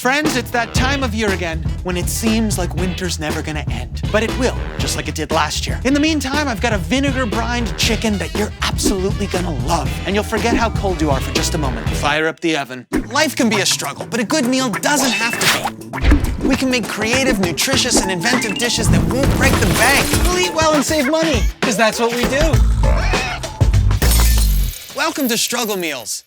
Friends, it's that time of year again when it seems like winter's never gonna end. But it will, just like it did last year. In the meantime, I've got a vinegar brined chicken that you're absolutely gonna love. And you'll forget how cold you are for just a moment. Fire up the oven. Life can be a struggle, but a good meal doesn't have to be. We can make creative, nutritious, and inventive dishes that won't break the bank. We'll eat well and save money, because that's what we do. Welcome to Struggle Meals.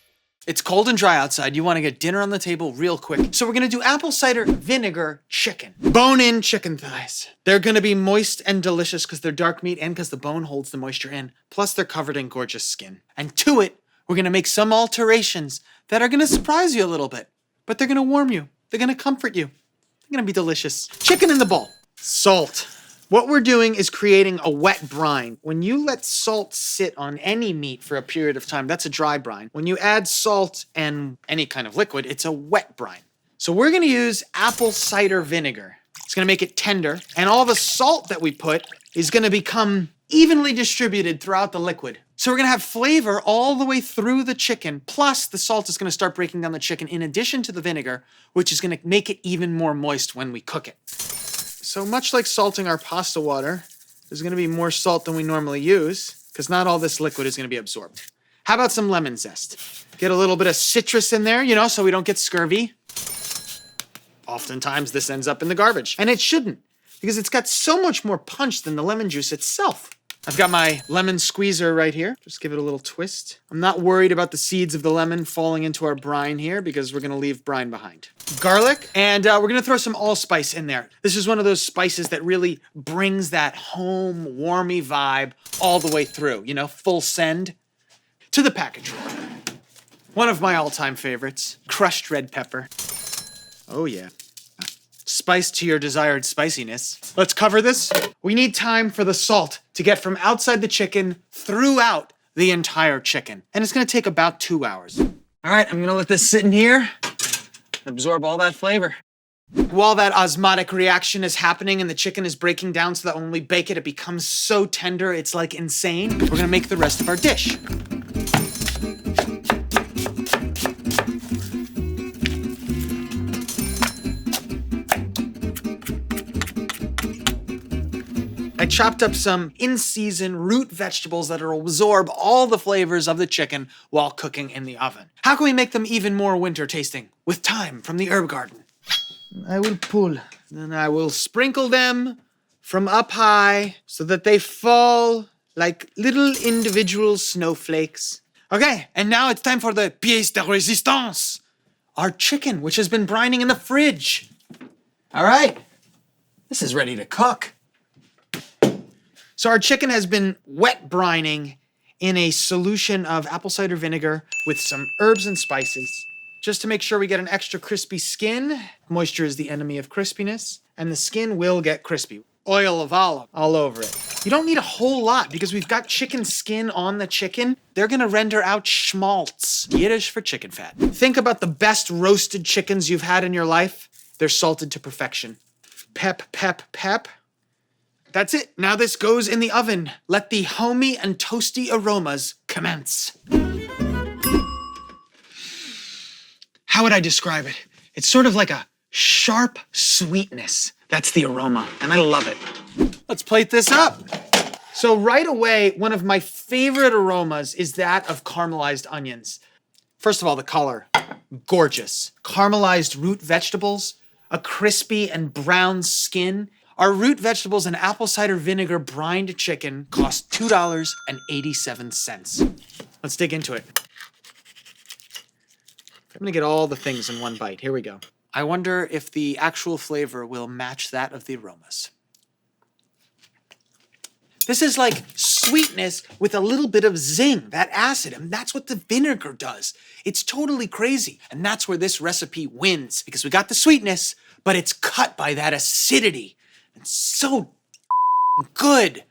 It's cold and dry outside. You want to get dinner on the table real quick. So we're going to do apple cider vinegar chicken. Bone-in chicken thighs. They're going to be moist and delicious because they're dark meat and because the bone holds the moisture in. Plus, they're covered in gorgeous skin. And to it, we're going to make some alterations that are going to surprise you a little bit. But they're going to warm you. They're going to comfort you. They're going to be delicious. Chicken in the bowl. Salt. What we're doing is creating a wet brine. When you let salt sit on any meat for a period of time, that's a dry brine. When you add salt and any kind of liquid, it's a wet brine. So we're gonna use apple cider vinegar. It's gonna make it tender, and all the salt that we put is gonna become evenly distributed throughout the liquid. So we're gonna have flavor all the way through the chicken, plus the salt is gonna start breaking down the chicken in addition to the vinegar, which is gonna make it even more moist when we cook it. So much like salting our pasta water, there's gonna be more salt than we normally use because not all this liquid is gonna be absorbed. How about some lemon zest? Get a little bit of citrus in there, so we don't get scurvy. Oftentimes this ends up in the garbage, and it shouldn't because it's got so much more punch than the lemon juice itself. I've got my lemon squeezer right here. Just give it a little twist. I'm not worried about the seeds of the lemon falling into our brine here because we're gonna leave brine behind. Garlic, and we're gonna throw some allspice in there. This is one of those spices that really brings that home, warmy vibe all the way through, full send. To the package. One of my all-time favorites, crushed red pepper. Oh yeah. Spice to your desired spiciness. Let's cover this. We need time for the salt to get from outside the chicken throughout the entire chicken. And it's gonna take about 2 hours. All right, I'm gonna let this sit in here, absorb all that flavor. While that osmotic reaction is happening and the chicken is breaking down so that when we bake it, it becomes so tender, it's like insane, we're gonna make the rest of our dish. I chopped up some in-season root vegetables that will absorb all the flavors of the chicken while cooking in the oven. How can we make them even more winter tasting? With thyme from the herb garden. I will pull, and I will sprinkle them from up high so that they fall like little individual snowflakes. Okay, and now it's time for the pièce de résistance. Our chicken, which has been brining in the fridge. All right, this is ready to cook. So our chicken has been wet brining in a solution of apple cider vinegar with some herbs and spices, just to make sure we get an extra crispy skin. Moisture is the enemy of crispiness, and the skin will get crispy. Oil of olive all over it. You don't need a whole lot because we've got chicken skin on the chicken. They're gonna render out schmaltz, Yiddish for chicken fat. Think about the best roasted chickens you've had in your life. They're salted to perfection. Pep, pep, pep. That's it. Now this goes in the oven. Let the homey and toasty aromas commence. How would I describe it? It's sort of like a sharp sweetness. That's the aroma, and I love it. Let's plate this up. So right away, one of my favorite aromas is that of caramelized onions. First of all, the color, gorgeous. Caramelized root vegetables, a crispy and brown skin. Our root vegetables and apple cider vinegar brined chicken cost $2.87. Let's dig into it. I'm gonna get all the things in one bite. Here we go. I wonder if the actual flavor will match that of the aromas. This is like sweetness with a little bit of zing, that acid, and that's what the vinegar does. It's totally crazy, and that's where this recipe wins, because we got the sweetness, but it's cut by that acidity. It's so good.